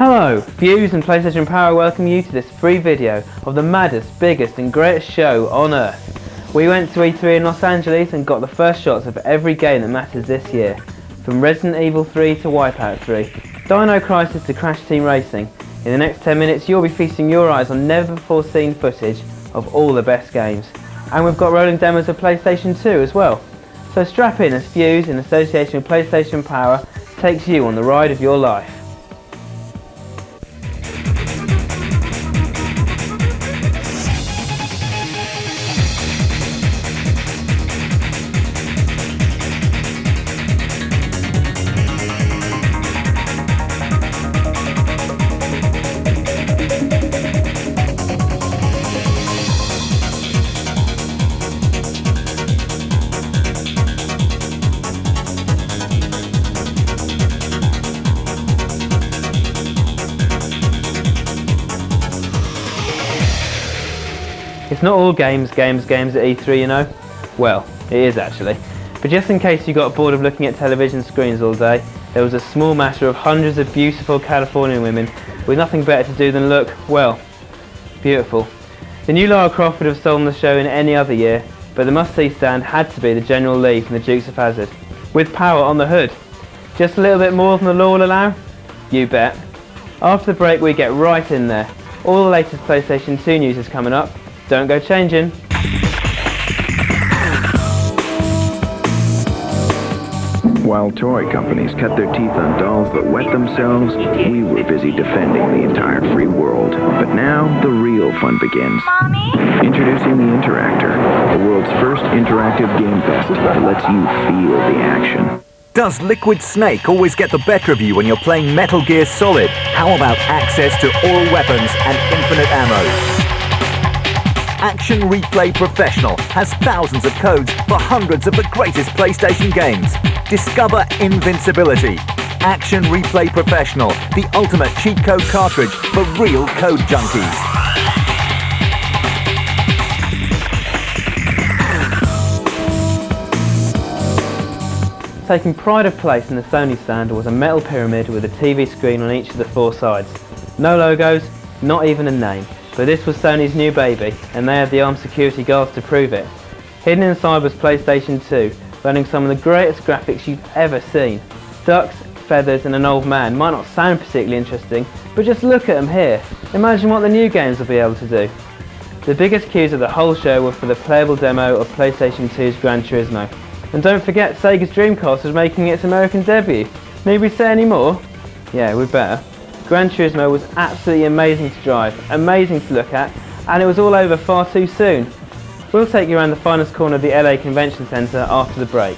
Hello, Fuse and PlayStation Power welcome you to this free video of the maddest, biggest and greatest show on earth. We went to E3 in Los Angeles and got the first shots of every game that matters this year. From Resident Evil 3 to Wipeout 3, Dino Crisis to Crash Team Racing. In the next 10 minutes you'll be feasting your eyes on never before seen footage of all the best games. And we've got rolling demos of PlayStation 2 as well. So strap in as Fuse, in association with PlayStation Power, takes you on the ride of your life. It's not all games at E3, you know. Well, it is actually. But just in case you got bored of looking at television screens all day, there was a small matter of hundreds of beautiful Californian women with nothing better to do than look, well, beautiful. The new Lara Croft would have stolen the show in any other year, but the must-see stand had to be the General Lee from the Dukes of Hazzard, with Power on the hood. Just a little bit more than the law will allow? You bet. After the break we get right in there. All the latest PlayStation 2 news is coming up. Don't go changing. While toy companies cut their teeth on dolls that wet themselves, we were busy defending the entire free world. But now, the real fun begins. Mommy? Introducing the Interactor, the world's first interactive game fest that lets you feel the action. Does Liquid Snake always get the better of you when you're playing Metal Gear Solid? How about access to all weapons and infinite ammo? Action Replay Professional has thousands of codes for hundreds of the greatest PlayStation games. Discover Invincibility. Action Replay Professional, the ultimate cheat code cartridge for real code junkies. Taking pride of place in the Sony stand was a metal pyramid with a TV screen on each of the four sides. No logos, not even a name. But this was Sony's new baby, and they had the armed security guards to prove it. Hidden inside was PlayStation 2, running some of the greatest graphics you've ever seen. Ducks, feathers and an old man might not sound particularly interesting, but just look at them here. Imagine what the new games will be able to do. The biggest cues of the whole show were for the playable demo of PlayStation 2's Gran Turismo. And don't forget Sega's Dreamcast was making its American debut. Need we say any more? Yeah, we better. Gran Turismo was absolutely amazing to drive, amazing to look at, and it was all over far too soon. We'll take you around the finest corner of the LA Convention Center after the break.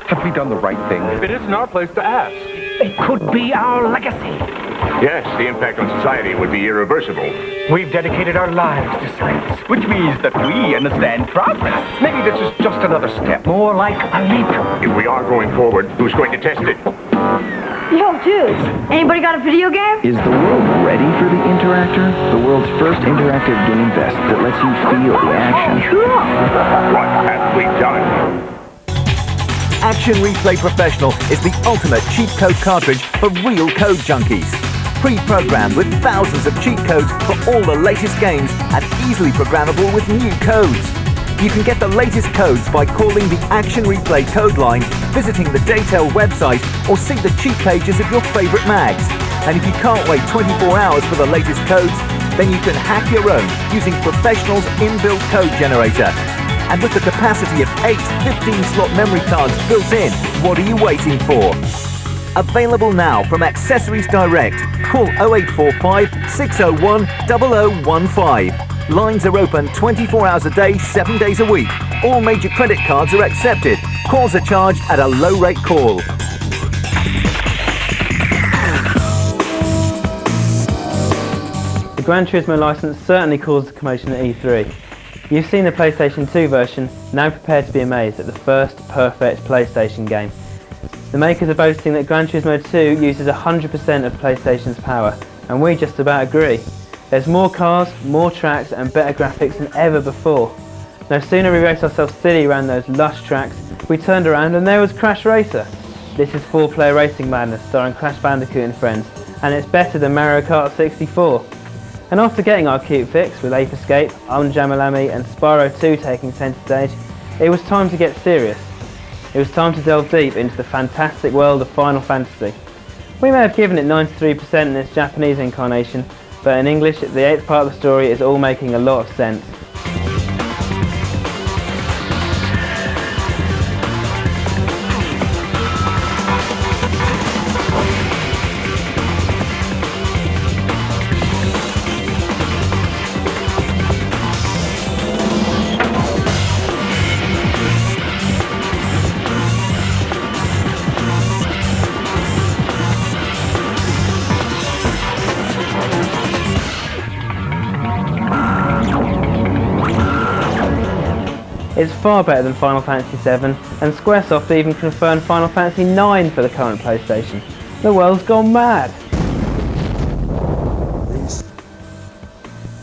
Have we done the right thing? It isn't our place to ask. It could be our legacy. Yes, the impact on society would be irreversible. We've dedicated our lives to science, which means that we understand progress. Maybe this is just another step. More like a leap. If we are going forward, who's going to test it? Yo, dudes, anybody got a video game? Is the world ready for the Interactor? The world's first interactive game fest that lets you feel the action. What have we done? Action Replay Professional is the ultimate cheat code cartridge for real code junkies. Pre-programmed with thousands of cheat codes for all the latest games and easily programmable with new codes. You can get the latest codes by calling the Action Replay code line, visiting the Daytale website, or see the cheat pages of your favorite mags. And if you can't wait 24 hours for the latest codes, then you can hack your own using Professional's inbuilt code generator. And with the capacity of 8 15-slot memory cards built in, what are you waiting for? Available now from Accessories Direct. Call 0845 601 0015. Lines are open 24 hours a day, 7 days a week. All major credit cards are accepted. Calls are charged at a low rate call. The Gran Turismo license certainly caused a commotion at E3. You've seen the PlayStation 2 version, now prepare to be amazed at the first perfect PlayStation game. The makers are boasting that Gran Turismo 2 uses 100% of PlayStation's power, and we just about agree. There's more cars, more tracks and better graphics than ever before. No sooner we race ourselves silly around those lush tracks We turned around and there was Crash Racer. This is 4-player racing madness starring Crash Bandicoot and friends, and it's better than Mario Kart 64. And after getting our cute fix with Ape Escape, Jamalami and Spyro 2 taking centre stage, it was time to get serious. It was time to delve deep into the fantastic world of Final Fantasy. We may have given it 93% in its Japanese incarnation, but in English the 8th part of the story is all making a lot of sense. It's far better than Final Fantasy VII, and Squaresoft even confirmed Final Fantasy IX for the current PlayStation. The world's gone mad!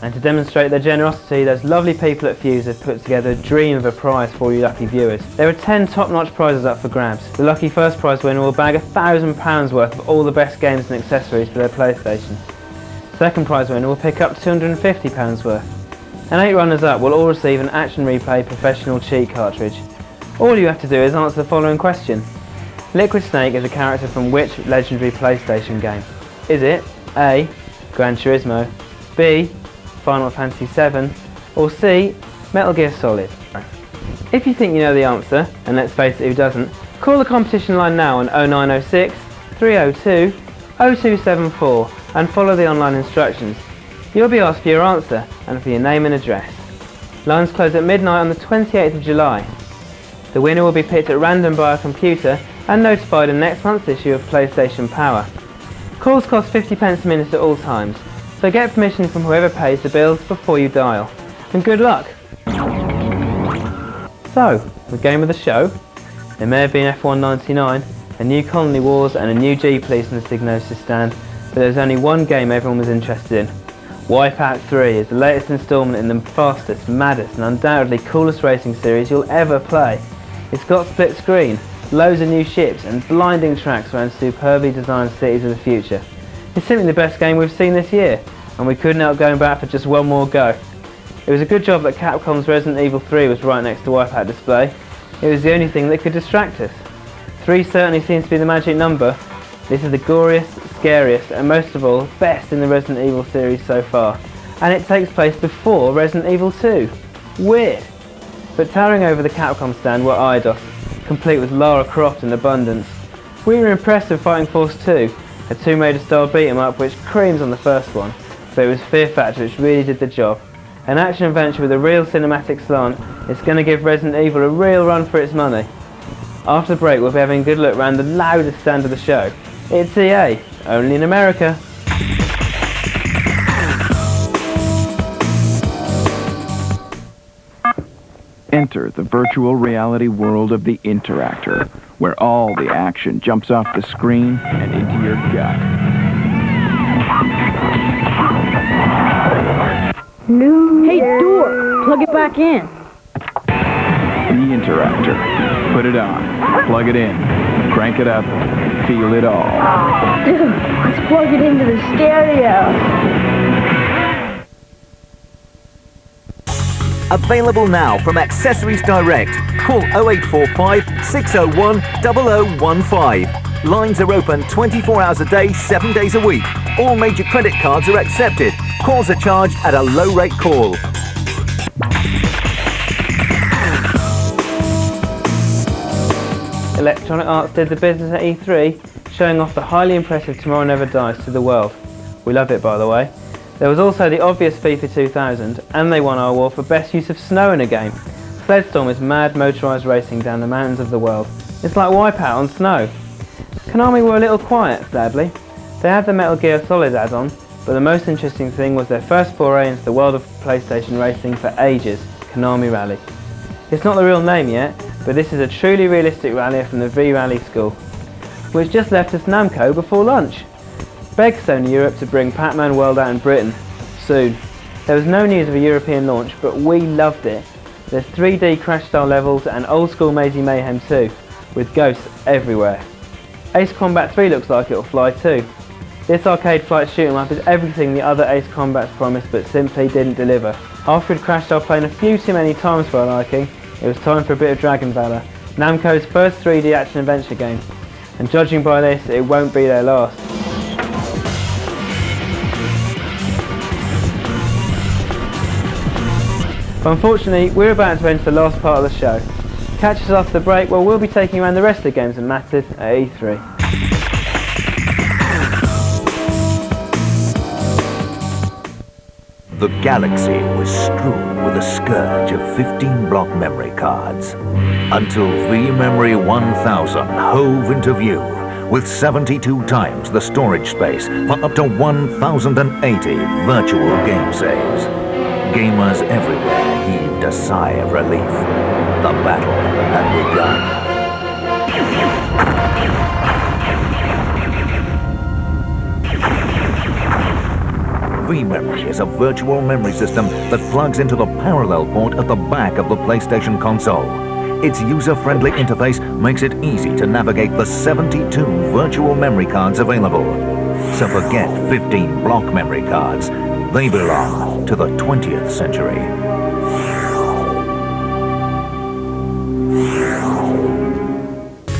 And to demonstrate their generosity, those lovely people at Fuse have put together a dream of a prize for you lucky viewers. There are 10 top-notch prizes up for grabs. The lucky first prize winner will bag £1,000 worth of all the best games and accessories for their PlayStation. Second prize winner will pick up £250 worth. And 8 runners-up will all receive an Action Replay Professional Cheat cartridge. All you have to do is answer the following question. Liquid Snake is a character from which legendary PlayStation game? Is it A. Gran Turismo, B. Final Fantasy VII, or C. Metal Gear Solid? If you think you know the answer, and let's face it, who doesn't, call the competition line now on 0906 302 0274 and follow the online instructions. You'll be asked for your answer and for your name and address. Lines close at midnight on the 28th of July. The winner will be picked at random by a computer and notified in next month's issue of PlayStation Power. Calls cost 50p a minute at all times, so get permission from whoever pays the bills before you dial. And good luck! So, the game of the show? There may have been F1 99, a new Colony Wars and a new G-Police on the Signosis stand, but there's only one game everyone was interested in. Wipeout 3 is the latest instalment in the fastest, maddest and undoubtedly coolest racing series you'll ever play. It's got split screen, loads of new ships and blinding tracks around superbly designed cities of the future. It's simply the best game we've seen this year, and we couldn't help going back for just one more go. It was a good job that Capcom's Resident Evil 3 was right next to Wipeout display. It was the only thing that could distract us. 3 certainly seems to be the magic number. This is the goriest, scariest and most of all, best in the Resident Evil series so far. And it takes place before Resident Evil 2. Weird! But towering over the Capcom stand were Eidos, complete with Lara Croft in abundance. We were impressed with Fighting Force 2, a Tomb Raider style beat 'em up which creams on the first one, but it was Fear Factor which really did the job. An action adventure with a real cinematic slant, it's going to give Resident Evil a real run for its money. After the break we'll be having a good look around the loudest stand of the show. It's EA, only in America. Enter the virtual reality world of the Interactor, where all the action jumps off the screen and into your gut. Hey, door! Plug it back in. The Interactor. Put it on, plug it in, crank it up, feel it all. Dude, let's plug it into the stereo. Available now from Accessories Direct. Call 0845 601 0015. Lines are open 24 hours a day, 7 days a week. All major credit cards are accepted. Calls are charged at a low rate call. Electronic Arts did the business at E3, showing off the highly impressive Tomorrow Never Dies to the world. We love it, by the way. There was also the obvious FIFA 2000, and they won our award for best use of snow in a game. Sledstorm is mad motorised racing down the mountains of the world. It's like Wipeout on snow. Konami were a little quiet, sadly. They had the Metal Gear Solid add-on, but the most interesting thing was their first foray into the world of PlayStation racing for ages, Komani Rally. It's not the real name yet, but this is a truly realistic rallier from the V-Rally school, which just left us Namco before lunch. Begged Sony Europe to bring Pac-Man World out in Britain soon. There was no news of a European launch, but we loved it. There's 3D crash style levels and old school Mazy Mayhem too, with ghosts everywhere. Ace Combat 3 looks like it'll fly too. This arcade flight shoot 'em up is everything the other Ace Combats promised but simply didn't deliver. After we'd crashed our plane a few too many times for our liking, it was time for a bit of Dragon Valor, Namco's first 3D action-adventure game. And judging by this, it won't be their last. But unfortunately, we're about to enter the last part of the show. Catch us after the break where we'll be taking around the rest of the games that mattered at E3. The galaxy was strewn with a scourge of 15-block memory cards, until V-Memory 1000 hove into view, with 72 times the storage space for up to 1,080 virtual game saves. Gamers everywhere heaved a sigh of relief. The battle had begun. V-Memory is a virtual memory system that plugs into the parallel port at the back of the PlayStation console. Its user-friendly interface makes it easy to navigate the 72 virtual memory cards available. So forget 15-block memory cards. They belong to the 20th century.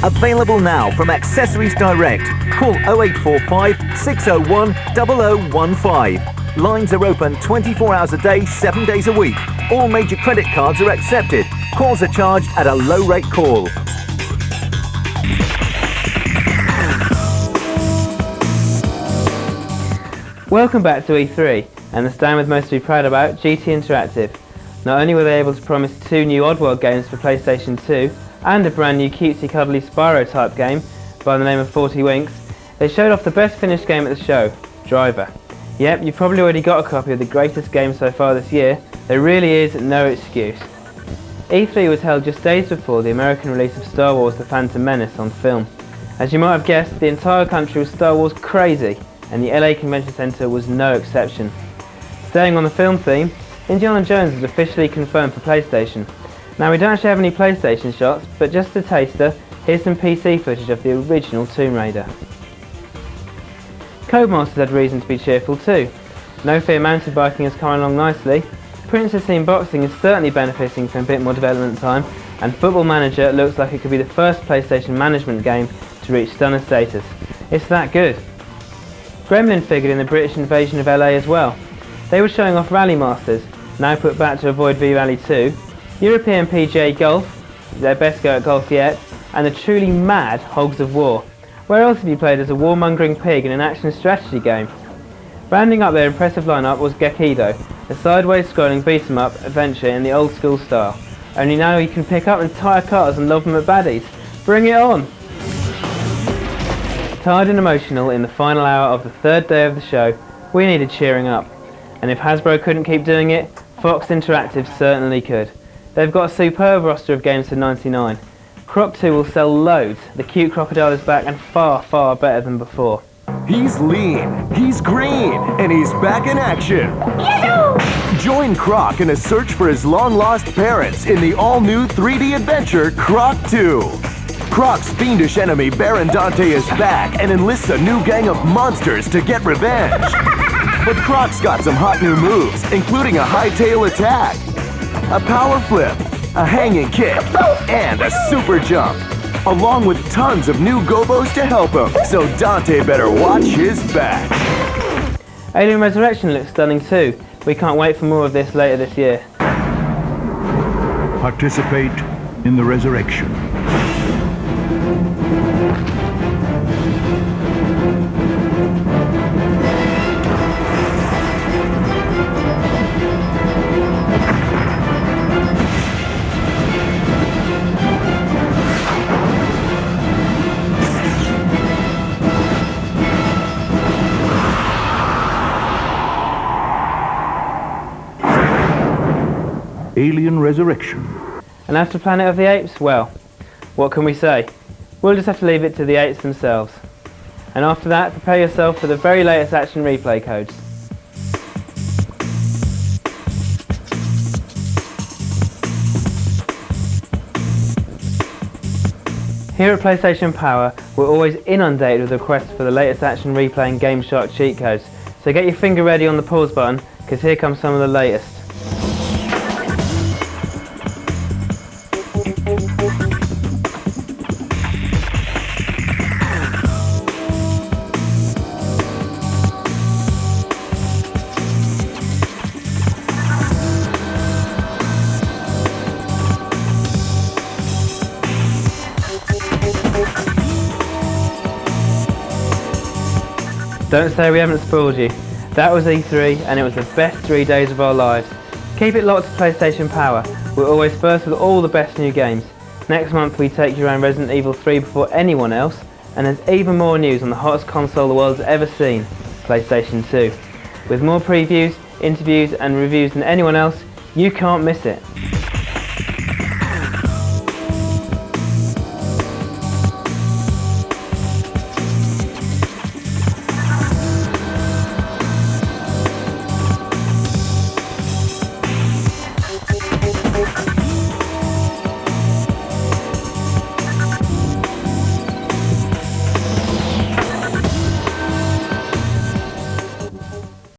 Available now from Accessories Direct. Call 0845 601 0015. Lines are open 24 hours a day, 7 days a week. All major credit cards are accepted. Calls are charged at a low rate call. Welcome back to E3, and the stand with most to be proud about, GT Interactive. Not only were they able to promise 2 new Oddworld games for PlayStation 2, and a brand new cutesy cuddly Spyro type game by the name of 40 Winks, they showed off the best finished game at the show, Driver. Yep, you've probably already got a copy of the greatest game so far this year. There really is no excuse. E3 was held just days before the American release of Star Wars The Phantom Menace on film. As you might have guessed, the entire country was Star Wars crazy, and the LA Convention Center was no exception. Staying on the film theme, Indiana Jones is officially confirmed for PlayStation. Now we don't actually have any PlayStation shots, but just a taster, here's some PC footage of the original Tomb Raider. Codemasters had reason to be cheerful too. No Fear mountain biking is coming along nicely, Princess Team Boxing is certainly benefiting from a bit more development time, and Football Manager looks like it could be the first PlayStation management game to reach stunner status. It's that good. Gremlin figured in the British invasion of LA as well. They were showing off Rally Masters, now put back to avoid V-Rally 2, European PGA Golf, their best go at golf yet, and the truly mad Hogs of War. Where else have you played as a warmongering pig in an action strategy game? Rounding up their impressive lineup was Gekido, a sideways scrolling beat 'em up adventure in the old school style. Only now you can pick up entire cars and love them at baddies. Bring it on! Tired and emotional in the final hour of the third day of the show, we needed cheering up. And if Hasbro couldn't keep doing it, Fox Interactive certainly could. They've got a superb roster of games for $99. Croc 2 will sell loads, the cute crocodile is back and far, far better than before. He's lean, he's green, and he's back in action. Join Croc in a search for his long-lost parents in the all-new 3D adventure Croc 2. Croc's fiendish enemy Baron Dante is back and enlists a new gang of monsters to get revenge. But Croc's got some hot new moves, including a high-tail attack, a power flip, a hanging kick, and a super jump, along with tons of new gobos to help him, so Dante better watch his back. Alien Resurrection looks stunning too. We can't wait for more of this later this year. Participate in the resurrection. Alien Resurrection. And after Planet of the Apes, well, what can we say? We'll just have to leave it to the apes themselves. And after that, prepare yourself for the very latest action replay codes. Here at PlayStation Power, we're always inundated with requests for the latest action replay and Game Shark cheat codes. So get your finger ready on the pause button, because here comes some of the latest. Don't say we haven't spoiled you. That was E3 and it was the best 3 days of our lives. Keep it locked to PlayStation Power. We're always first with all the best new games. Next month we take you around Resident Evil 3 before anyone else, and there's even more news on the hottest console the world's ever seen, PlayStation 2. With more previews, interviews and reviews than anyone else, you can't miss it.